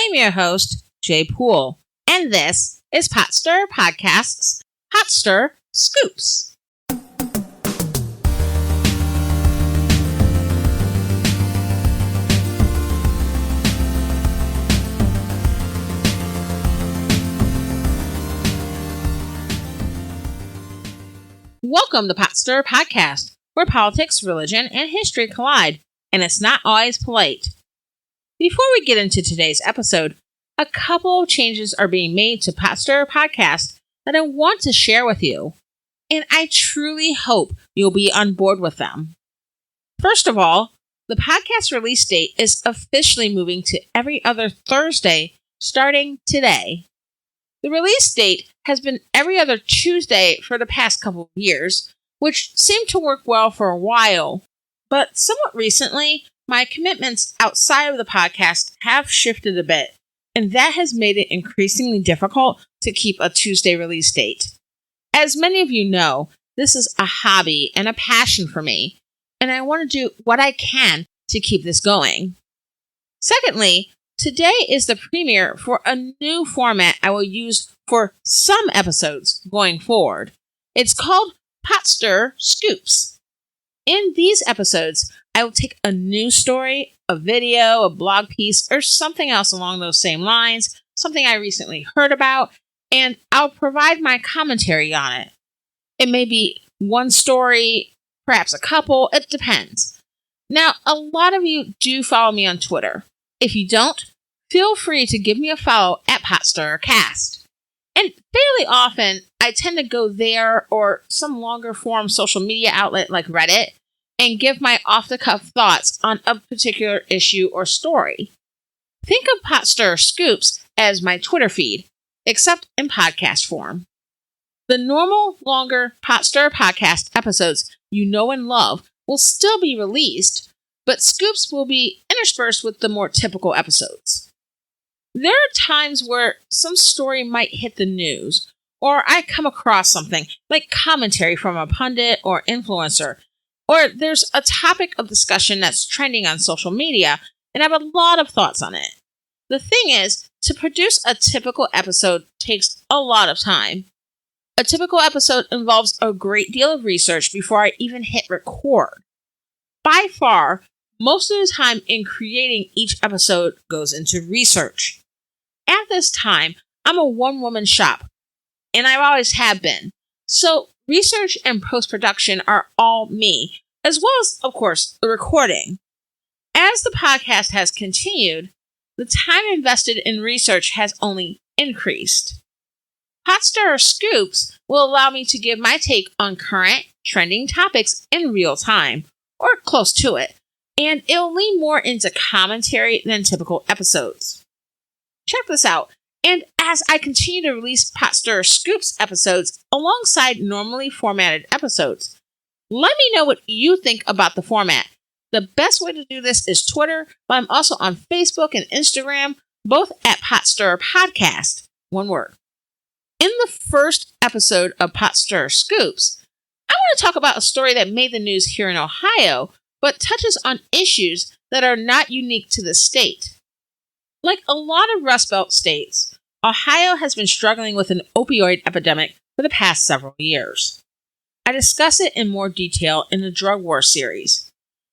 I'm your host, Jaye, and this is Potstirrer Podcast's Potstirrer Scoops. Welcome to Potstirrer Podcast, where politics, religion, and history collide, and it's not always polite. Before we get into today's episode, a couple of changes are being made to Potstirrer Podcast that I want to share with you, and I truly hope you'll be on board with them. First of all, the podcast release date is officially moving to every other Thursday starting today. The release date has been every other Tuesday for the past couple of years, which seemed to work well for a while, but somewhat recently, my commitments outside of the podcast have shifted a bit, and that has made it increasingly difficult to keep a Tuesday release date. As many of you know, this is a hobby and a passion for me, and I want to do what I can to keep this going. Secondly, today is the premiere for a new format I will use for some episodes going forward. It's called Potstirrer Scoops. In these episodes, I will take a news story, a video, a blog piece, or something else along those same lines, something I recently heard about, and I'll provide my commentary on it. It may be one story, perhaps a couple, it depends. Now, a lot of you do follow me on Twitter. If you don't, feel free to give me a follow at PotstirerCast. And fairly often, I tend to go there or some longer form social media outlet like Reddit and give my off-the-cuff thoughts on a particular issue or story. Think of Potstirrer Scoops as my Twitter feed, except in podcast form. The normal, longer Potstirrer Podcast episodes you know and love will still be released, but Scoops will be interspersed with the more typical episodes. There are times where some story might hit the news, or I come across something like commentary from a pundit or influencer, or there's a topic of discussion that's trending on social media, and I have a lot of thoughts on it. The thing is, to produce a typical episode takes a lot of time. A typical episode involves a great deal of research before I even hit record. By far, most of the time in creating each episode goes into research. At this time, I'm a one-woman shop, and I always have been. So research and post-production are all me, as well as, of course, the recording. As the podcast has continued, the time invested in research has only increased. Potstirrer Scoops will allow me to give my take on current, trending topics in real time, or close to it, and it'll lean more into commentary than typical episodes. Check this out. And as I continue to release Potstirrer Scoops episodes alongside normally formatted episodes, let me know what you think about the format. The best way to do this is Twitter, but I'm also on Facebook and Instagram, both at Potstirrer Podcast, one word. In the first episode of Potstirrer Scoops, I want to talk about a story that made the news here in Ohio, but touches on issues that are not unique to the state. Like a lot of Rust Belt states, Ohio has been struggling with an opioid epidemic for the past several years. I discuss it in more detail in the Drug War series,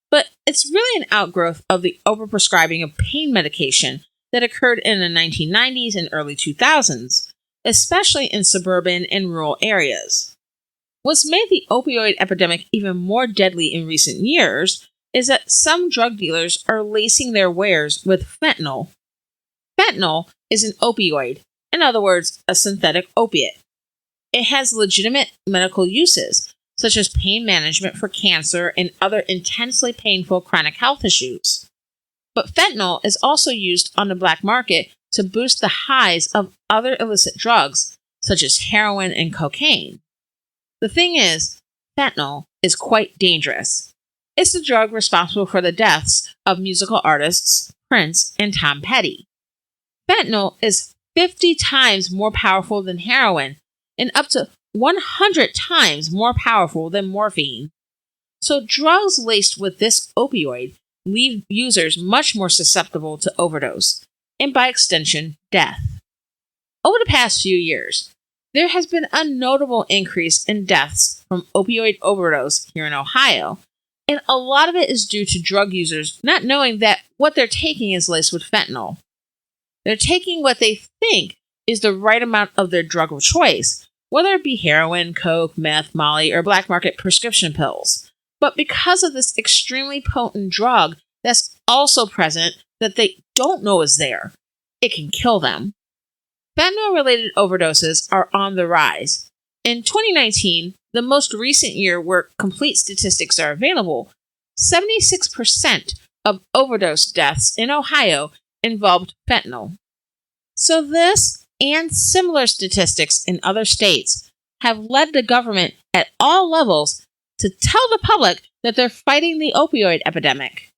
but it's really an outgrowth of the overprescribing of pain medication that occurred in the 1990s and early 2000s, especially in suburban and rural areas. What's made the opioid epidemic even more deadly in recent years is that some drug dealers are lacing their wares with fentanyl. Fentanyl is an opioid, in other words, a synthetic opiate. It has legitimate medical uses, such as pain management for cancer and other intensely painful chronic health issues. But fentanyl is also used on the black market to boost the highs of other illicit drugs, such as heroin and cocaine. The thing is, fentanyl is quite dangerous. It's the drug responsible for the deaths of musical artists Prince and Tom Petty. Fentanyl is 50 times more powerful than heroin and up to 100 times more powerful than morphine. So drugs laced with this opioid leave users much more susceptible to overdose, and by extension, death. Over the past few years, there has been a notable increase in deaths from opioid overdose here in Ohio, and a lot of it is due to drug users not knowing that what they're taking is laced with fentanyl. They're taking what they think is the right amount of their drug of choice, whether it be heroin, coke, meth, molly, or black market prescription pills. But because of this extremely potent drug that's also present that they don't know is there, it can kill them. Fentanyl-related overdoses are on the rise. In 2019, the most recent year where complete statistics are available, 76% of overdose deaths in Ohio involved fentanyl. So this and similar statistics in other states have led the government at all levels to tell the public that they're fighting the opioid epidemic.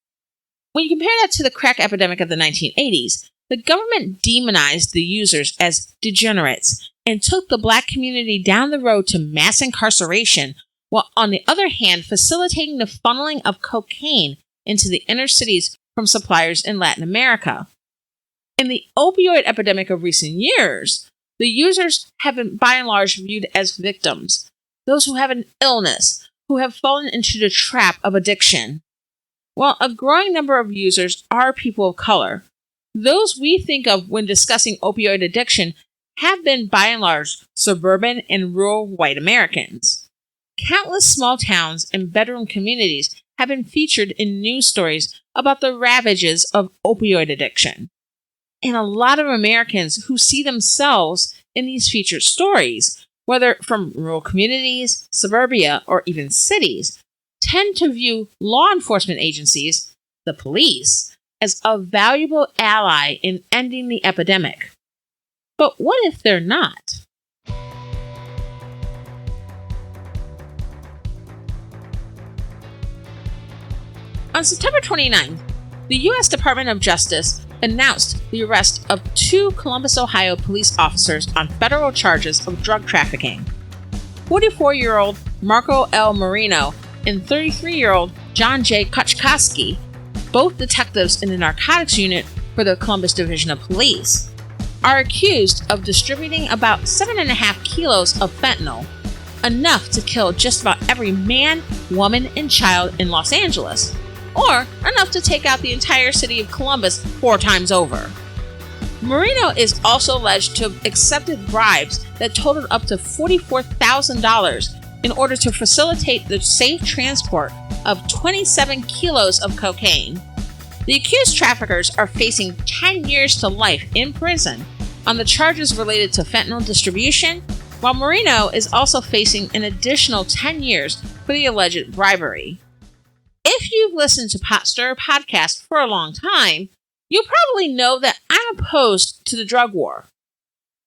When you compare that to the crack epidemic of the 1980s, the government demonized the users as degenerates and took the black community down the road to mass incarceration, while on the other hand facilitating the funneling of cocaine into the inner cities from suppliers in Latin America. In the opioid epidemic of recent years, the users have been by and large viewed as victims, those who have an illness, who have fallen into the trap of addiction. While a growing number of users are people of color, those we think of when discussing opioid addiction have been by and large suburban and rural white Americans. Countless small towns and bedroom communities have been featured in news stories about the ravages of opioid addiction. And a lot of Americans who see themselves in these featured stories, whether from rural communities, suburbia, or even cities, tend to view law enforcement agencies, the police, as a valuable ally in ending the epidemic. But what if they're not? On September 29th, the U.S. Department of Justice announced the arrest of 2 Columbus, Ohio police officers on federal charges of drug trafficking. 44-year-old Marco L. Marino and 33-year-old John J. Kochkowski, both detectives in the narcotics unit for the Columbus Division of Police, are accused of distributing about 7.5 kilos of fentanyl, enough to kill just about every man, woman, and child in Los Angeles, or enough to take out the entire city of Columbus 4 times over. Marino is also alleged to have accepted bribes that totaled up to $44,000 in order to facilitate the safe transport of 27 kilos of cocaine. The accused traffickers are facing 10 years to life in prison on the charges related to fentanyl distribution, while Marino is also facing an additional 10 years for the alleged bribery. If you've listened to Potstirrer podcast for a long time, you'll probably know that I'm opposed to the drug war.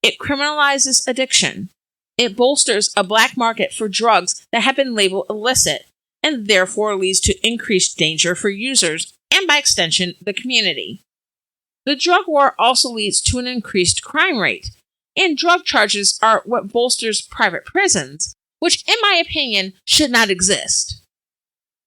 It criminalizes addiction. It bolsters a black market for drugs that have been labeled illicit, and therefore leads to increased danger for users and, by extension, the community. The drug war also leads to an increased crime rate, and drug charges are what bolsters private prisons, which, in my opinion, should not exist.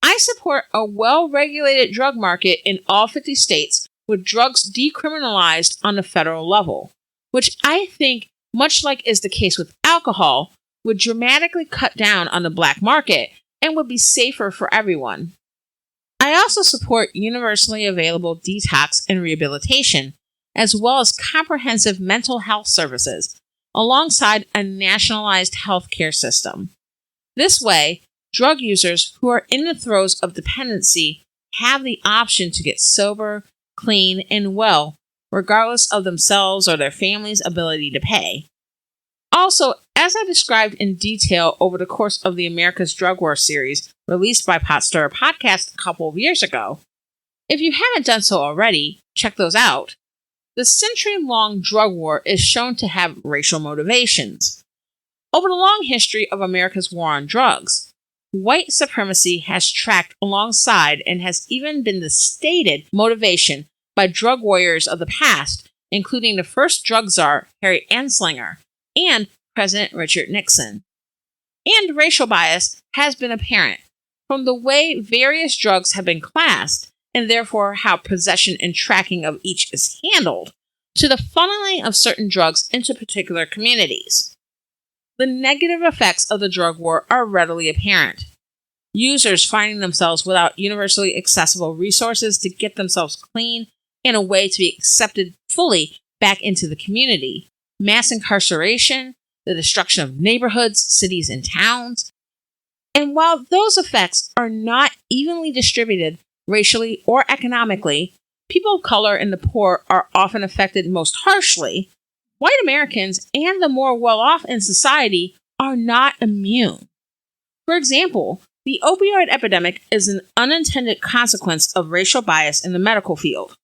I support a well-regulated drug market in all 50 states with drugs decriminalized on the federal level, which I think, much like is the case with alcohol, would dramatically cut down on the black market and would be safer for everyone. I also support universally available detox and rehabilitation, as well as comprehensive mental health services, alongside a nationalized healthcare system. This way, drug users who are in the throes of dependency have the option to get sober, clean, and well, regardless of themselves or their family's ability to pay. Also, as I described in detail over the course of the America's Drug War series released by Potstirrer podcast a couple of years ago, if you haven't done so already, check those out. The century-long drug war is shown to have racial motivations. Over the long history of America's war on drugs, white supremacy has tracked alongside and has even been the stated motivation by drug warriors of the past, including the first drug czar, Harry Anslinger, and President Richard Nixon. And racial bias has been apparent from the way various drugs have been classed, and therefore how possession and tracking of each is handled, to the funneling of certain drugs into particular communities. The negative effects of the drug war are readily apparent. Users finding themselves without universally accessible resources to get themselves clean and a way to be accepted fully back into the community. Mass incarceration, the destruction of neighborhoods, cities, and towns. And while those effects are not evenly distributed racially or economically, people of color and the poor are often affected most harshly. White Americans and the more well-off in society are not immune. For example, the opioid epidemic is an unintended consequence of racial bias in the medical field.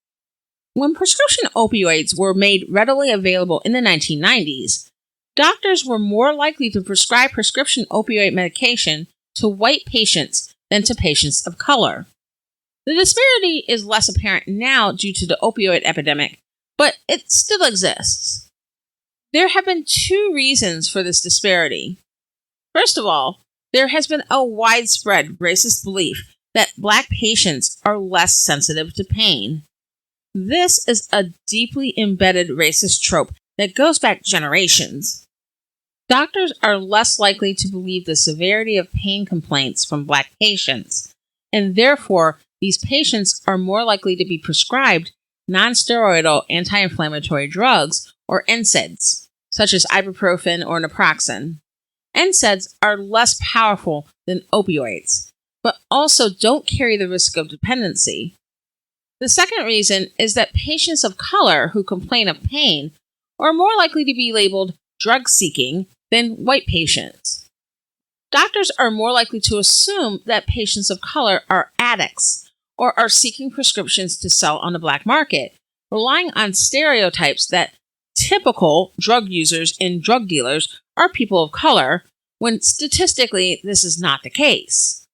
When prescription opioids were made readily available in the 1990s, doctors were more likely to prescribe prescription opioid medication to white patients than to patients of color. The disparity is less apparent now due to the opioid epidemic, but it still exists. There have been two reasons for this disparity. First of all, there has been a widespread racist belief that Black patients are less sensitive to pain. This is a deeply embedded racist trope that goes back generations. Doctors are less likely to believe the severity of pain complaints from Black patients, and therefore these patients are more likely to be prescribed non-steroidal anti-inflammatory drugs or NSAIDs, such as ibuprofen or naproxen. NSAIDs are less powerful than opioids, but also don't carry the risk of dependency. The second reason is that patients of color who complain of pain are more likely to be labeled drug-seeking than white patients. Doctors are more likely to assume that patients of color are addicts or are seeking prescriptions to sell on the black market, relying on stereotypes that typical drug users and drug dealers are people of color, when statistically this is not the case.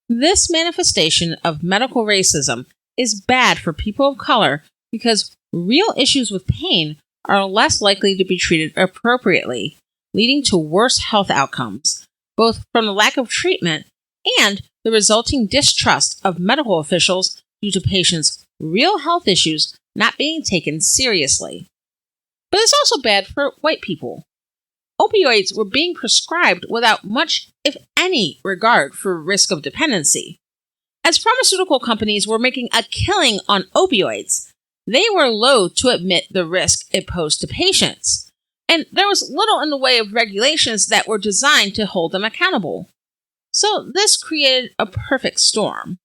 This manifestation of medical racism is bad for people of color because real issues with pain are less likely to be treated appropriately, leading to worse health outcomes, both from the lack of treatment and the resulting distrust of medical officials due to patients' real health issues not being taken seriously. But it's also bad for white people. Opioids were being prescribed without much, if any, regard for risk of dependency. As pharmaceutical companies were making a killing on opioids, they were loath to admit the risk it posed to patients, and there was little in the way of regulations that were designed to hold them accountable. So this created a perfect storm.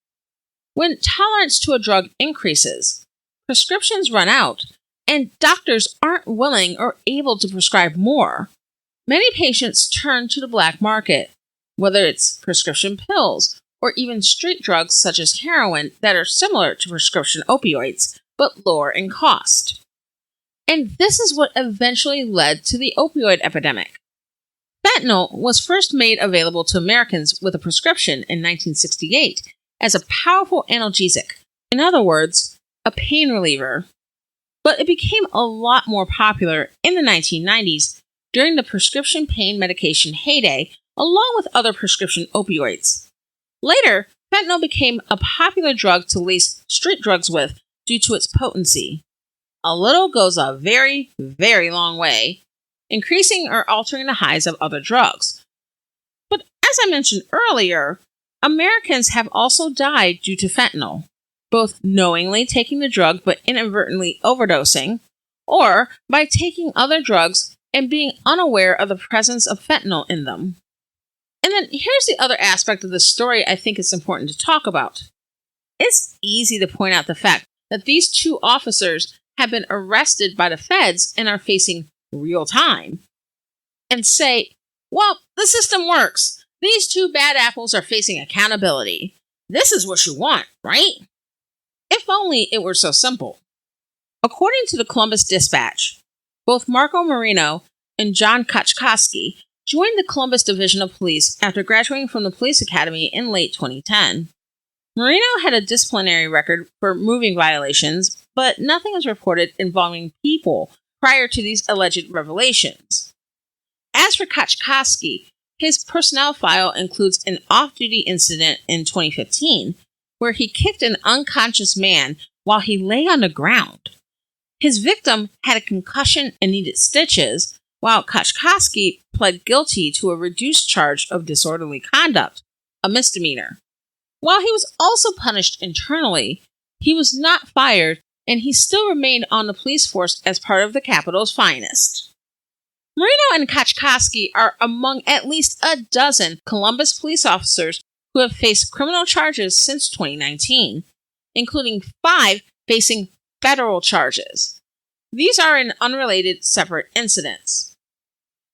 When tolerance to a drug increases, prescriptions run out, and doctors aren't willing or able to prescribe more. Many patients turn to the black market, whether it's prescription pills or even street drugs such as heroin that are similar to prescription opioids, but lower in cost. And this is what eventually led to the opioid epidemic. Fentanyl was first made available to Americans with a prescription in 1968 as a powerful analgesic, in other words, a pain reliever. But it became a lot more popular in the 1990s during the prescription pain medication heyday, along with other prescription opioids. Later, fentanyl became a popular drug to lace street drugs with due to its potency. A little goes a very, very long way, increasing or altering the highs of other drugs. But as I mentioned earlier, Americans have also died due to fentanyl, both knowingly taking the drug but inadvertently overdosing, or by taking other drugs and being unaware of the presence of fentanyl in them. And then here's the other aspect of the story I think is important to talk about. It's easy to point out the fact that these two officers have been arrested by the feds and are facing real time, and say, well, the system works. These two bad apples are facing accountability. This is what you want, right? If only it were so simple. According to the Columbus Dispatch, both Marco Marino and John Kachkowski joined the Columbus Division of Police after graduating from the police academy in late 2010. Marino had a disciplinary record for moving violations, but nothing was reported involving people prior to these alleged revelations. As for Kachkowski, his personnel file includes an off-duty incident in 2015 where he kicked an unconscious man while he lay on the ground. His victim had a concussion and needed stitches, while Kachkowski pled guilty to a reduced charge of disorderly conduct, a misdemeanor. While he was also punished internally, he was not fired, and he still remained on the police force as part of the capital's finest. Marino and Kachkowski are among at least a dozen Columbus police officers who have faced criminal charges since 2019, including 5 facing federal charges. These are in unrelated, separate incidents.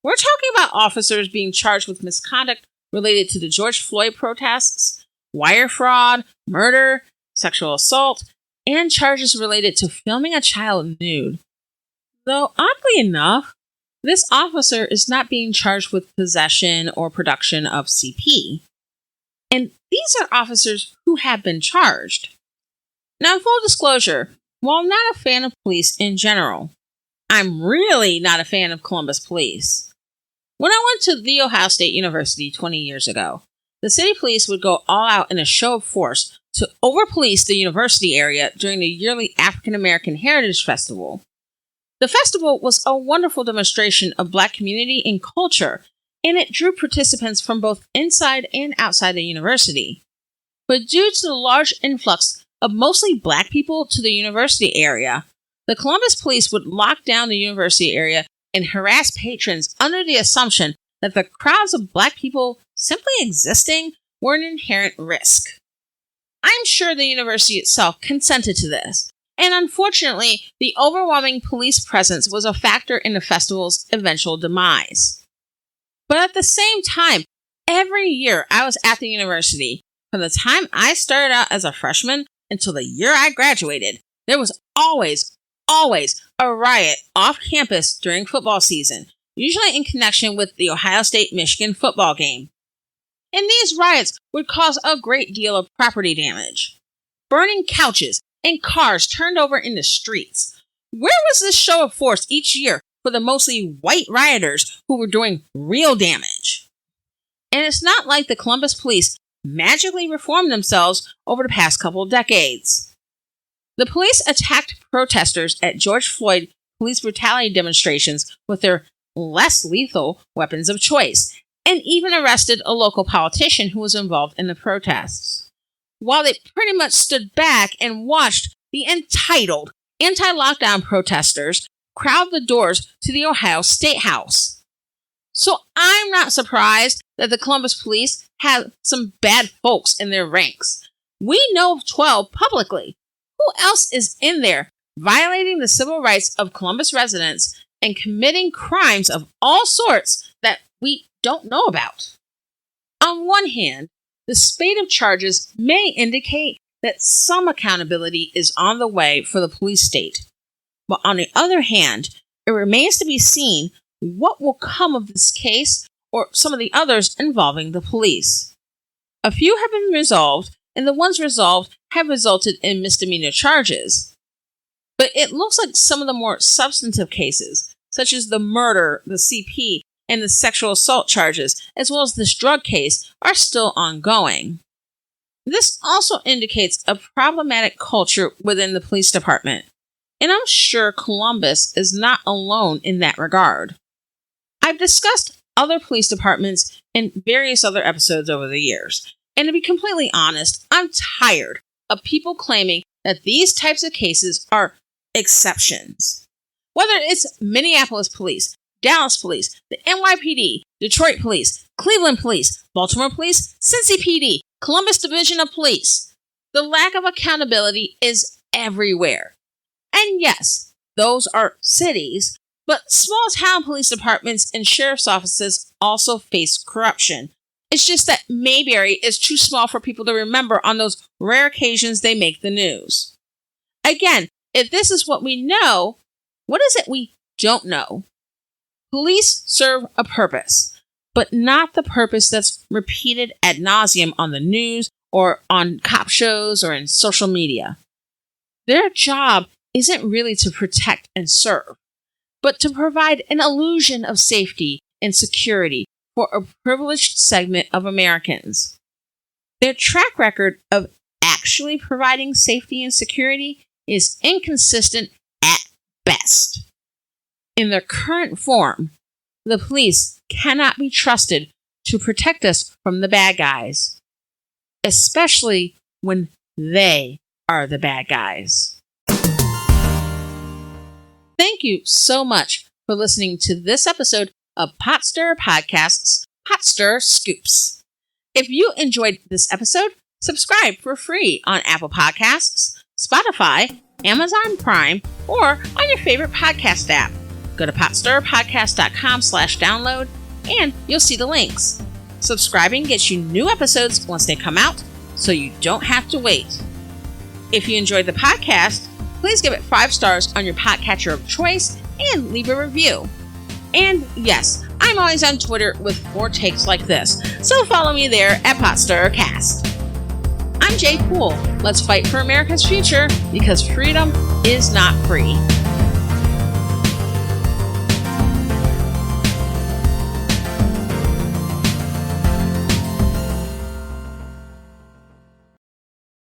We're talking about officers being charged with misconduct related to the George Floyd protests, wire fraud, murder, sexual assault, and charges related to filming a child nude. Though, oddly enough, this officer is not being charged with possession or production of CP. And these are officers who have been charged. Now, in full disclosure, while I'm not a fan of police in general, I'm really not a fan of Columbus police. When I went to The Ohio State University 20 years ago, the city police would go all out in a show of force to over-police the university area during the yearly African American Heritage Festival. The festival was a wonderful demonstration of Black community and culture, and it drew participants from both inside and outside the university. But due to the large influx of mostly Black people to the university area, the Columbus police would lock down the university area and harass patrons under the assumption that the crowds of Black people simply existing were an inherent risk. I'm sure the university itself consented to this, and unfortunately, the overwhelming police presence was a factor in the festival's eventual demise. But at the same time, every year I was at the university, from the time I started out as a freshman until the year I graduated, there was always a riot off campus during football season, usually in connection with the Ohio State-Michigan football game. And these riots would cause a great deal of property damage. Burning couches and cars turned over in the streets. Where was this show of force each year for the mostly white rioters who were doing real damage? And it's not like the Columbus police magically reformed themselves over the past couple of decades. The police attacked protesters at George Floyd police brutality demonstrations with their less lethal weapons of choice, and even arrested a local politician who was involved in the protests. While they pretty much stood back and watched the entitled anti-lockdown protesters crowd the doors to the Ohio State House. So I'm not surprised that the Columbus police have some bad folks in their ranks. We know of 12 publicly. Who else is in there violating the civil rights of Columbus residents and committing crimes of all sorts that we don't know about? On one hand, the spate of charges may indicate that some accountability is on the way for the police state. But on the other hand, it remains to be seen what will come of this case or some of the others involving the police. A few have been resolved, and the ones resolved have resulted in misdemeanor charges. But it looks like some of the more substantive cases, such as the murder, the CP, and the sexual assault charges, as well as this drug case, are still ongoing. This also indicates a problematic culture within the police department, and I'm sure Columbus is not alone in that regard. I've discussed other police departments in various other episodes over the years, and to be completely honest, I'm tired of people claiming that these types of cases are exceptions. Whether it's Minneapolis Police, Dallas Police, the NYPD, Detroit Police, Cleveland Police, Baltimore Police, Cincy PD, Columbus Division of Police. The lack of accountability is everywhere. And yes, those are cities, but small town police departments and sheriff's offices also face corruption. It's just that Mayberry is too small for people to remember on those rare occasions they make the news. Again, if this is what we know, what is it we don't know? Police serve a purpose, but not the purpose that's repeated ad nauseum on the news or on cop shows or in social media. Their job isn't really to protect and serve, but to provide an illusion of safety and security for a privileged segment of Americans. Their track record of actually providing safety and security is inconsistent at best. In their current form, the police cannot be trusted to protect us from the bad guys, especially when they are the bad guys. Thank you so much for listening to this episode of Potstirrer Podcast's Potstirrer Scoops. If you enjoyed this episode, subscribe for free on Apple Podcasts, Spotify, Amazon Prime, or on your favorite podcast app. Go to potstirrerpodcast.com/download and you'll see the links. Subscribing gets you new episodes once they come out, so you don't have to wait. If you enjoyed the podcast, please give it 5 stars on your podcatcher of choice and leave a review. And yes, I'm always on Twitter with more takes like this, so follow me there at PotstirrerCast. I'm Jaye. Let's fight for America's future, because freedom is not free.